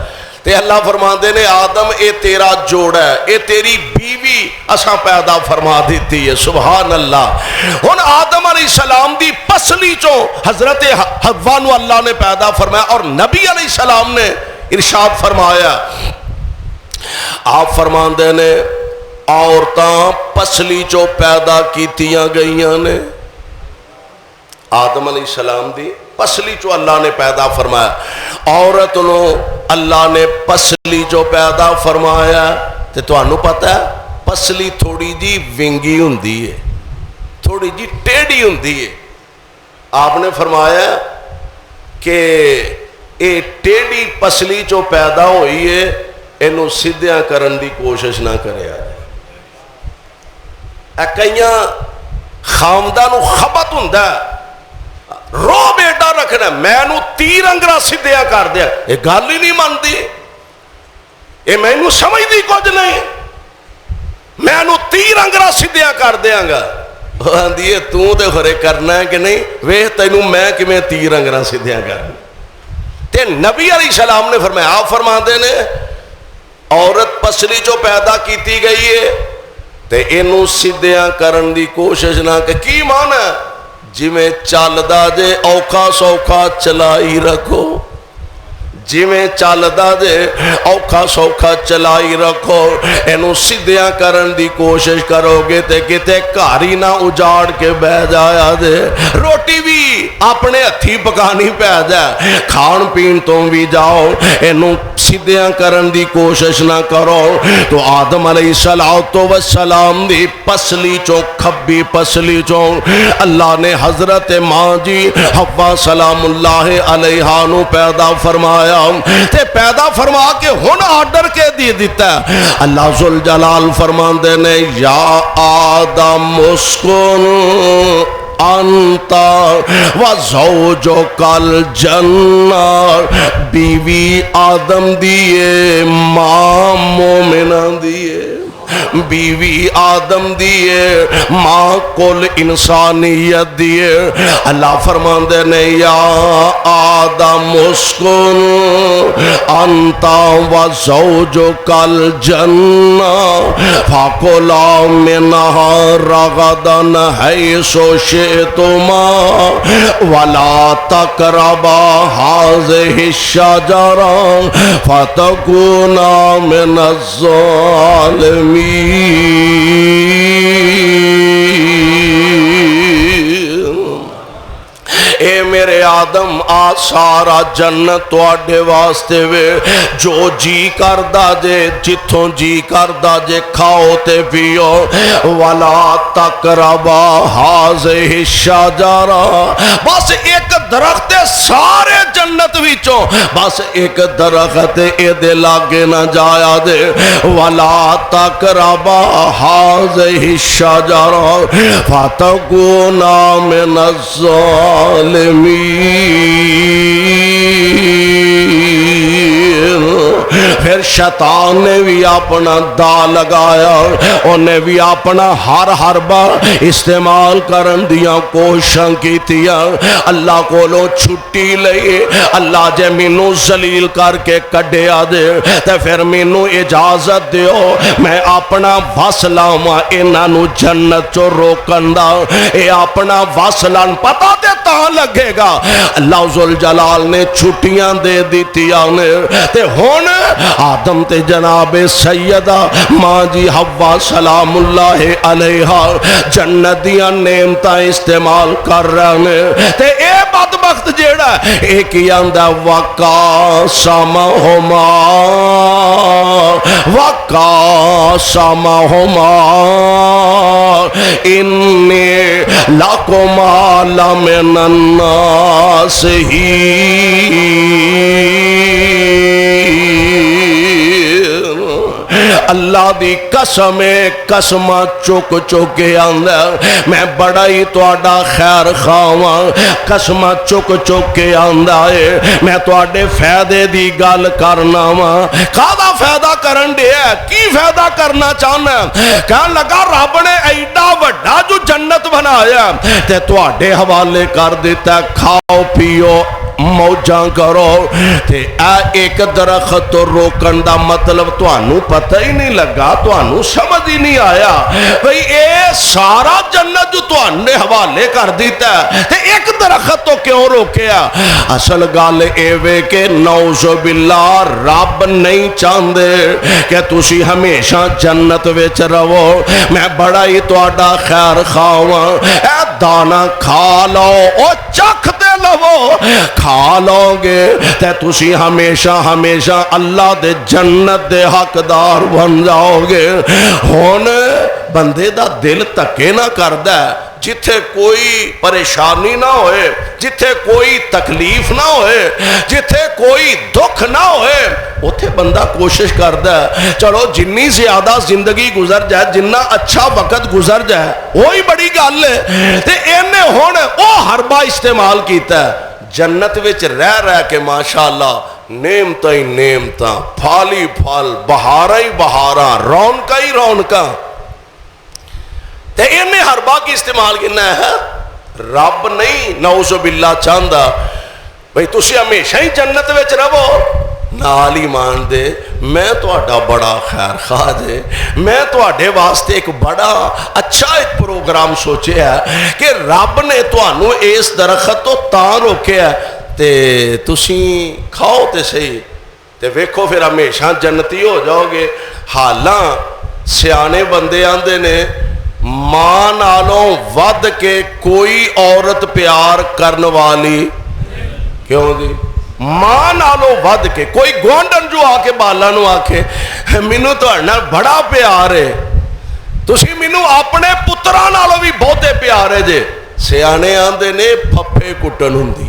تے اللہ فرماندے نے آدم اے تیرا جوڑا ہے اے تیری بیوی اساں پیدا فرما دیتی ہے سبحان اللہ ہن آدم علیہ السلام دی پسلی چو حضرت حوا نو اللہ نے پیدا فرمایا اور نبی علیہ السلام نے ارشاد فرمایا آپ فرماندے نے عورتاں پسلی چو پیدا کیتیاں گئیاں نے آدم علیہ السلام دی پسلی چو اللہ نے پیدا فرمایا عورت نو اللہ نے پسلی چو پیدا فرمایا تے تو انو پتہ ہے پسلی تھوڑی جی ونگی ہوندی ہے تھوڑی جی ٹیڑی ہوندی ہے آپ نے فرمایا کہ اے ٹیڑی پسلی چو پیدا ہوئی ہے اینو سدھیاں کرن دی کوشش نہ کرے اے کئیاں خامدہ نو خبت ہوندہ ہے رو بیٹا رکھنا میں نو تیر انگرہ سدھیاں کر دیا یہ گل ہی نہیں مانتی یہ میں نو سمجھ دی کچھ نہیں میں نو تیر انگرہ سدھیاں کر دیا گا دیئے تو دے خورے کرنا ہے کہ نہیں وے تینو میں کہ میں تیر انگرہ سدھیاں کرنا تے نبی علیہ السلام نے فرمایا آپ فرما دے نے عورت پسلی جو پیدا کیتی گئی ہے تے اینو سیدھیاں کرن دی کوشش نہ کہ کی مانا جی میں چالدا جے اوکھا سوکھا چلائی رکھو جی میں چالدا جے اوکھا سوکھا چلائی رکھو اینو سیدھیاں کرن دی کوشش کرو گے تے کتے کاری نہ اجاڑ کے بہ جایا دے روٹی بھی اپنے ہتھی پکانی پہ جائے کھان پین تو بھی جاؤ اینو سیدھیاں کرن دی کوشش نہ کرو تو آدم علیہ السلام دی پسلی چوں کھبی پسلی چوں اللہ نے حضرت ماں جی حوا سلام اللہ علیہا نو پیدا فرمایا تے پیدا فرما کے ہن آرڈر کے دی دیتا ہے اللہ ذوالجلال فرماندے نے یا آدم اسکن انتا و زوجک الجنہ بیوی آدم دیئے ماں مومنہ دیئے بیوی آدم دیئے ماں کل انسانیت دیئے اللہ فرماندے نے یا آدم اسکن انتا و زوجک الجنہ فاکلا منہا رغدن حیث شئتما ولا تقربا هذه الشجرة فتكونا من الظالمين اے میرے آدم آ سارا جنت توڑے واسطے وے جو جی کردہ جے جتھوں جی کردہ جے کھاؤ تے پیو ولا تقربا هذه الشجرة بس ایک درخت سارے جنت وچوں بس ایک درخت اے دے لاگے نہ جایا دے ولا تقربا هذه الشجرة فتكونا من الظالمين پھر شیطان نے بھی اپنا دا لگایا انہیں بھی اپنا ہر بار استعمال کرن دیاں کوششاں کیتیاں اللہ کولوں چھٹی لئی اللہ جے مینوں ذلیل کر کے کڈیا دے تے پھر مینوں اجازت دیو میں اپنا وس لاواں انہاں نوں جنت چوں روکن دا اے اپنا وس لان پتہ تے تاں لگے گا اللہ ذوالجلال نے چھٹیاں دے دیتیاں نے تے ہن آدم تے جناب سیدہ ماں جی حوا سلام اللہ علیہا جنت دیاں نعمتاں استعمال کر رہے ہیں تے اے بدبخت جیڑا ایک ہی آندہ وقاسمہما انی لکما لمن اللہ دی قسم چک چکے آندہ میں بڑا ہی توڑا خیر خواہاں قسم چک چکے آندہ ہے میں توڑے فیدے دی گال کرنا ہاں کھادا فیدہ کرن دے ہے کی فیدہ کرنا چاہنا ہے کہاں لگا رب نے ایڈا وڈا جو جنت بنایا تے توڑے حوالے کر دیتا ہے کھاؤ پیو موجاں کرو تے ایک درخت تو روکن دا مطلب تو انہوں پتہ ہی نہیں لگا تو انہوں سمجھ ہی نہیں آیا بھئی اے سارا جنت جو تو انہوں نے حوالے کر دیتا ہے تے ایک درخت تو کیوں روکیا اصل گال اے وے کہ نعوذ باللہ رب نہیں چاندے کہ تسی ہمیشہ جنت ویچ رہو میں بڑا ہی تو آڈا خیر خواہاں اے دانا کھا لو او چکھ دے لو کھا لو گے تے تسی ہمیشہ اللہ دے جنت دے حقدار بن جاؤ گے ہون بندے دا دل تکے نہ کردہ جتھے کوئی پریشانی نہ ہوئے جتھے کوئی تکلیف نہ ہوئے جتھے کوئی دکھ نہ ہوئے اتھے بندہ کوشش کردہ ہے چلو جنی زیادہ زندگی گزر جائے جنہ اچھا وقت گزر جائے وہی بڑی گال ہے تے اینے ہونے او حربہ استعمال کیتا ہے جنت وچ رہ کے ماشاءاللہ نعمتاں ہی نعمتاں پھالی پھال بہاراں ہی بہاراں رونقاں ہی رونقاں تے انہیں حربہ کی استعمال کرنا ہے رب نہیں نعوذ باللہ چاندہ بھئی تسی ہمیشہ ہی جنت وچ رہو نال ایمان دے میں تہاڈا بڑا خیر خواہ جے میں تہاڈے واسطے ایک بڑا اچھا ایک پروگرام سوچیا ہے کہ رب نے تہانوں اس درخت تو تاں روکیا تے تسی کھاؤ تے صحیح تے ویکھو پھر ہمیشہ جنتی ہو جاؤ گے۔ حالاں سیانے بندے آندے نے ماں نالوں ود کے کوئی عورت پیار کرن والی کیوں جی ماں نالوں ود کے کوئی گوانڈن جو آ کے بالا نو آکھے مینوں تہاڈے نال بڑا پیار ہے تسی مینوں اپنے پتراں نالوں بھی بہتے پیار ہے جے سیانے آندے نے پھپھے کٹن ہوندی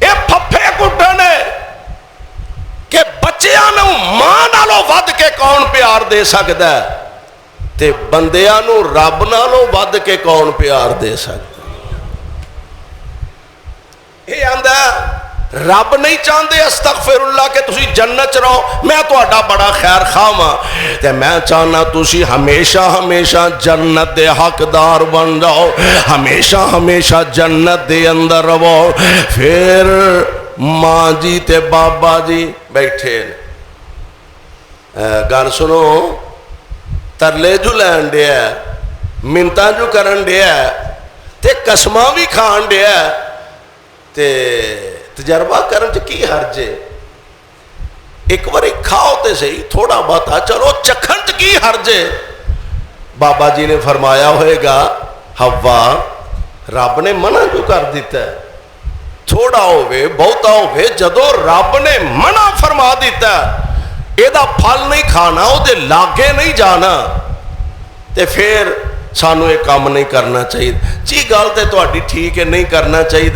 اے پھپھے کٹن ہے کہ بچیاں نو ماں نالوں ود کے کون پیار دے سکدا ہے تے بندیاں نو رب نالوں ود کے کون پیار دے سکدا یہ آندہ رب نہیں چاہتے استغفر اللہ کہ تسی جنت رہو میں تہاڈا بڑا خیر خواہ ہاں تے میں چاہنا تسی ہمیشہ ہمیشہ جنت دے حقدار بن جاؤ ہمیشہ ہمیشہ جنت دے اندر رہو۔ پھر ماں جی تے بابا جی بیٹھے گل سنو ترلے جو لین دیا منتاں جو کرن دیا تے قسماں بھی کھان دیا تے تجربہ کرن چ کی حرج ہے ایک باری کھاؤ تے صحیح تھوڑا بہت چلو چکھن چ کی حرج ہے۔ بابا جی نے فرمایا ہوئے گا حوا رب نے منع کیوں کر دیتا ہے تھوڑا ہوئے بہتا ہوئے جدو رب نے منع فرما دیتا ہے ایدہ پھل نہیں کھانا او دے لاگے نہیں جانا تے پھر سانو ایک کام نہیں کرنا چاہیے جی گل تے تہاڈی ٹھیک ہے نہیں کرنا چاہیے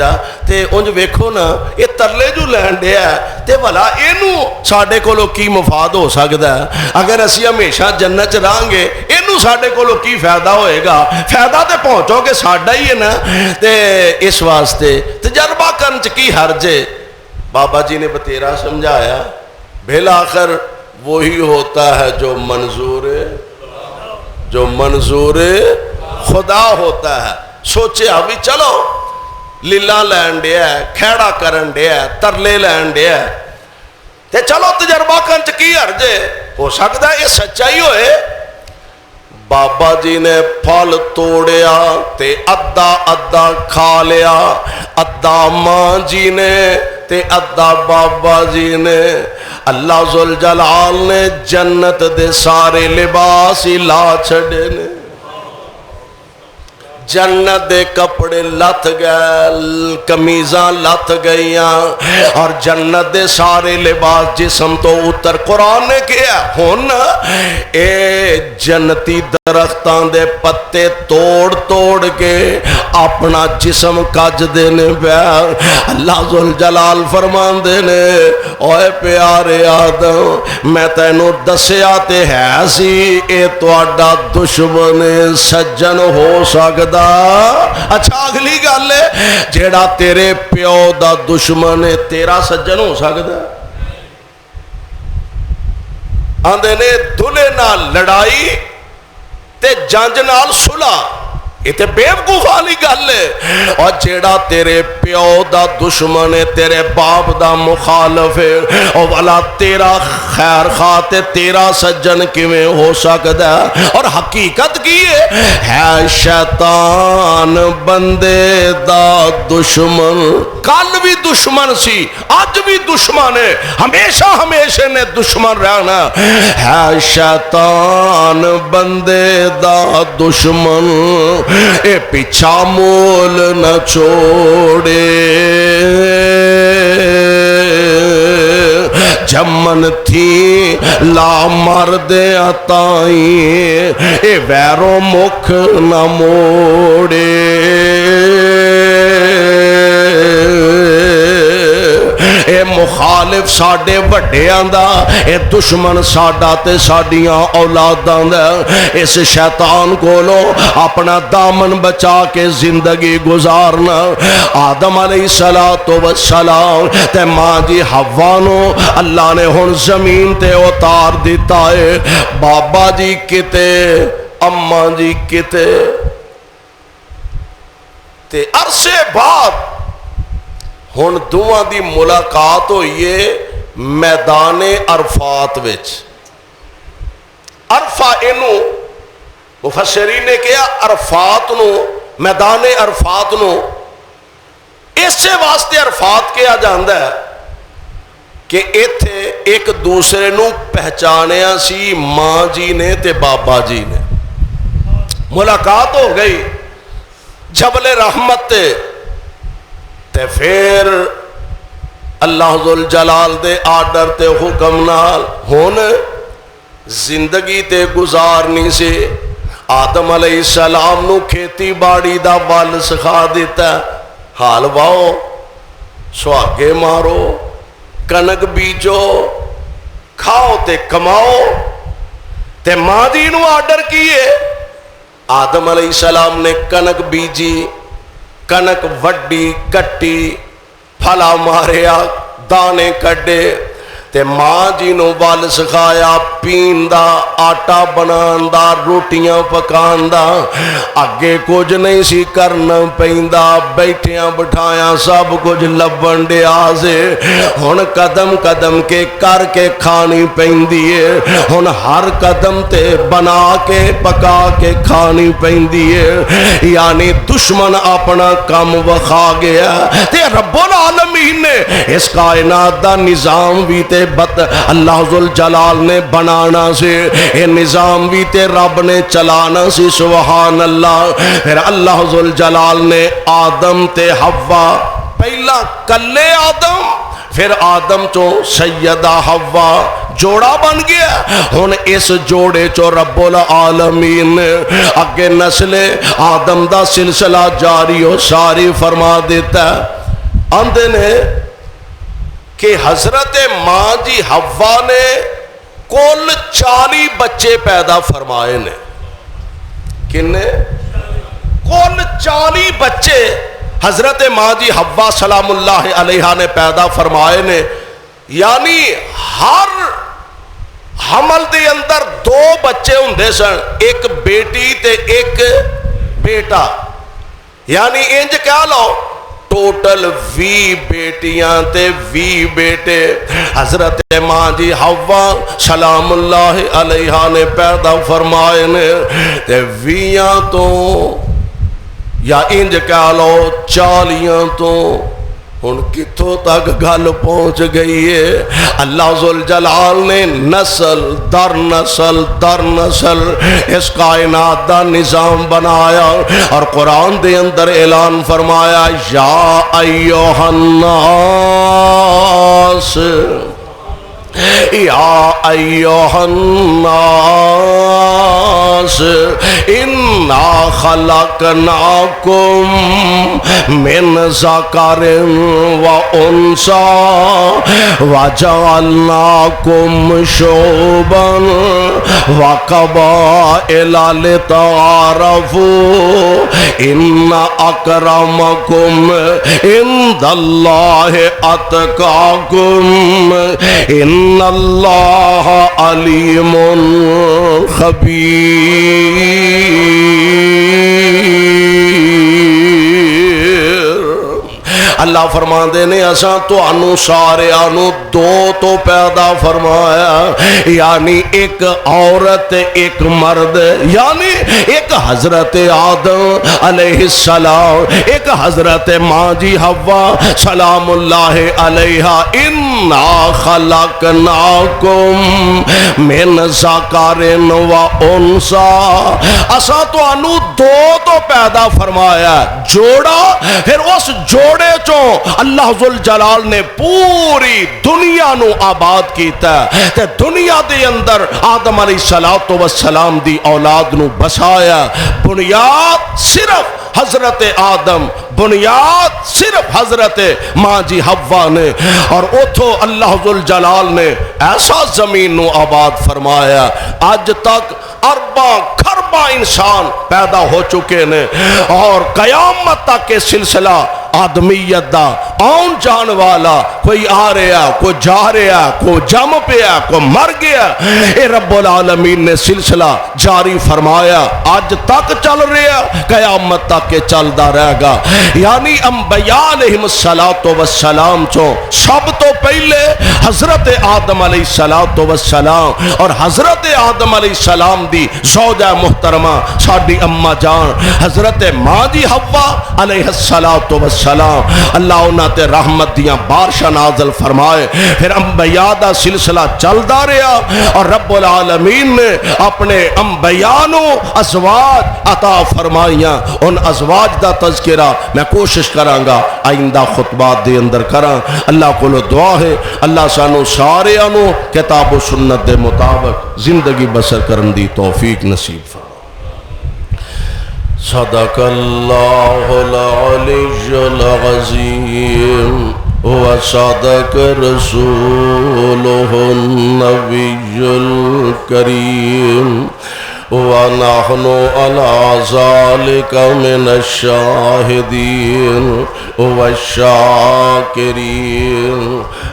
تے انج ویکھو نا یہ ترلے جو لین دیا ہے تے بھلا اینو ساڈے کولوں کی مفاد ہو سکدا ہے اگر اسی ہمیشہ جنت چ رہاں گے اینو ساڈے کولوں کی فائدہ ہوئے گا فائدہ تے پہنچو گے ساڈا ہی ہے نا تے اس واسطے تجربہ کرن چ کی حرج ہے۔ بابا جی نے بتیرا سمجھایا بالآخر وہی ہوتا ہے جو منظور خدا ہوتا ہے۔ سوچے ابھی چلو لیلا لین دیا ہے کھیڑا کرن دیا ہے ترلے لین دیا ہے تے چلو تجربہ کرن چ کی حرج ہو سکتا ہے یہ سچائی ہوئے۔ بابا جی نے پھل توڑیا تے ادھا ادھا کھا لیا ادھا ماں جی نے تے ادھا بابا جی نے۔ اللہ ذوالجلال نے جنت دے سارے لباس ہی لا چھڑے نے جنت دے کپڑے لت گئے قمیضاں لت گئیاں اور جنت دے سارے لباس جسم تو اتر قرآن نے کیا ہن اے جنتی درختان دے پتے توڑ توڑ کے اپنا جسم کج دینے پیار اللہ ذوالجلال فرمان دینے اوے پیارے آدم میں تینوں دسیا تے ہے سی اے تواڈا دشمن سجن ہو سکتا اچھا اگلی گل ہے جیڑا تیرے پیو دا دشمن ہے تیرا سجن ہو سکتا آندے نے دلے نال لڑائی تے جنج نال صلح یہ تے بیوقوف والی گل ہے اور جیڑا تیرے پیو دا دشمن ہے تیرے باپ دا مخالف ہے اور والا تیرا خیر خواہ تے تیرا سجن کیویں ہو سکتا ہے اور حقیقت کی ہے شیطان بندے دا دشمن کل بھی دشمن سی آج بھی دشمن ہے ہمیشہ ہمیشہ نے دشمن رہنا ہے شیطان بندے دا دشمن اے پیچھا مول نہ چھوڑے جمن تھی لا مرد عطائیں اے ویرو مکھ نہ موڑے اے مخالف ساڑے وڈے آندہ اے دشمن ساڑا تے ساڑیاں اولاد آندہ اس شیطان کو لو اپنا دامن بچا کے زندگی گزارنا آدم علیہ السلام تے ماں جی حوانو اللہ نے ہن زمین تے اتار دیتا ہے بابا جی کتے اماں جی کتے تے عرصے بعد ہن دوواں دی ملاقات ہوئی ہے میدان عرفات وچ. عرفہ اینو مفسرین نے کہا عرفات نو میدان عرفات نو اسے واسطے عرفات کہا جاندا ہے کہ ایتھے ایک دوسرے نو پہچانیا سی ماں جی نے تے بابا جی نے. ملاقات ہو گئی جبل رحمت تے پھر اللہ ذوالجلال دے آرڈر تے حکم نال ہن زندگی تے گزارنی سے آدم علیہ السلام نو کھیتی باڑی دا ول سکھا دیتا ہے. حال واؤ، سہاگے مارو، کنک بیجو، کھاؤ تے کماؤ. تے ماں جی نو آرڈر کیے، آدم علیہ السلام نے کنک بیجی، کنک وڈی کٹی، پھلا ماریا، دانے کڈے. تے ماں جی نو ول سکھایا پین دا، آٹا بنان دا، روٹیاں پکان دا. اگے کچھ نہیں سی کرنا پیندا، بیٹھیاں بٹھایا سب کچھ لبن ڈیا سے. ہن قدم قدم کے کر کے کھانی پیندی ہے. ہن ہر قدم تے بنا کے پکا کے کھانی پیندی ہے. یعنی دشمن اپنا کم وکھا گیا تے رب العالمین نے اس کائنات دا نظام بھی تے بت اللہ ذوالجلال نے بنانا سے، یہ نظام بھی تے رب نے چلانا سی. سبحان اللہ. پھر اللہ ذوالجلال نے آدم تے حوا، پہلا کلے آدم پھر آدم تو سیدہ حوا جوڑا بن گیا. ہن اس جوڑے چو رب العالمین اگے نسل آدم دا سلسلہ جاری ہو ساری فرما دیتا ہے. آندے نے کہ حضرت ماں جی حوا نے کل 40 بچے پیدا فرمائے نے. کنے؟ کل 40 بچے حضرت ماں جی حوا سلام اللہ علیہا نے پیدا فرمائے نے. یعنی ہر حمل دے اندر 2 بچے ہوندے سن، ایک بیٹی تے ایک بیٹا. یعنی انج کہہ لو ٹوٹل 20 بیٹیاں تے 20 بیٹے حضرت ماں جی حوا سلام اللہ علیہا نے پیدا فرمائے نے. تے 20 تو یا انج کہہ لو 40 تو ہن کتھوں تک گل پہنچ گئی ہے. اللہ ذوالجلال نے نسل در نسل در نسل اس کائنات دا نظام بنایا اور قرآن دے اندر اعلان فرمایا یا ایھا الناس، یا ایھا الناس انا خلقناکم من ذکر و انثی وجعلناکم شعوبا و قبائل لتعارفوا ان اکرمکم عند اللہ اتقاکم ان اللہ علیم خبیر. اللہ فرماندے نے اساں تانوں ساریاں نوں 2 تو پیدا فرمایا، یعنی ایک عورت ایک مرد، یعنی ایک حضرت آدم علیہ السلام، ایک حضرت ماں جی حوا سلام اللہ علیہا. انا خلقناکم من ذکر و انثی، اساں تانوں 2 تو پیدا فرمایا جوڑا. پھر اس جوڑے چوں اللہ ذوالجلال نے پوری دنیا نو آباد کیتا ہے تے دنیا دے اندر آدم علیہ السلام دی اولاد نو بسایا. بنیاد صرف حضرت آدم، بنیاد صرف حضرت ماں جی حوا نے. اور اتھو اللہ ذوالجلال نے ایسا زمین نو آباد فرمایا. آج تک ارباں خرباں انسان پیدا ہو چکے نے اور قیامت تک کے سلسلہ آدمیت دا آن جان والا کوئی آ رہا کوئی جا رہا کوئی جم پیا کوئی مر گیا اے رب العالمین نے سلسلہ جاری فرمایا آج تک چل رہا قیامت تک کے چلدا رہے گا یعنی انبیاء علیہ السلام چوں سب تو پہلے حضرت آدم علیہ السلام اور حضرت آدم علیہ السلام دی زوجہ محترمہ ساڈی اما جان حضرت ماں دی حوا علیہ السلام اللہ انہاں تے رحمت دیاں بارشاں نازل فرمائے پھر انبیاء دا سلسلہ چلدا رہا اور رب العالمین نے اپنے انبیاء نو ازواج عطا فرمائیاں ان ازواج دا تذکرہ میں کوشش کراں گا آئندہ خطبات دے اندر کراں اللہ کو دعا ہے اللہ سانو سارے انو کتاب و سنت دے مطابق زندگی بسر کرن دی توفیق نصیب فرمائے صدق اللہ العلی العظیم وصدق رسولہ النبی الکریم ونحن على ذلك من الشاهدين والشاكرين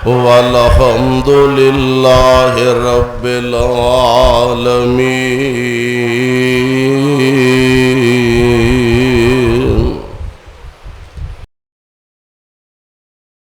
والحمد لله رب العالمين.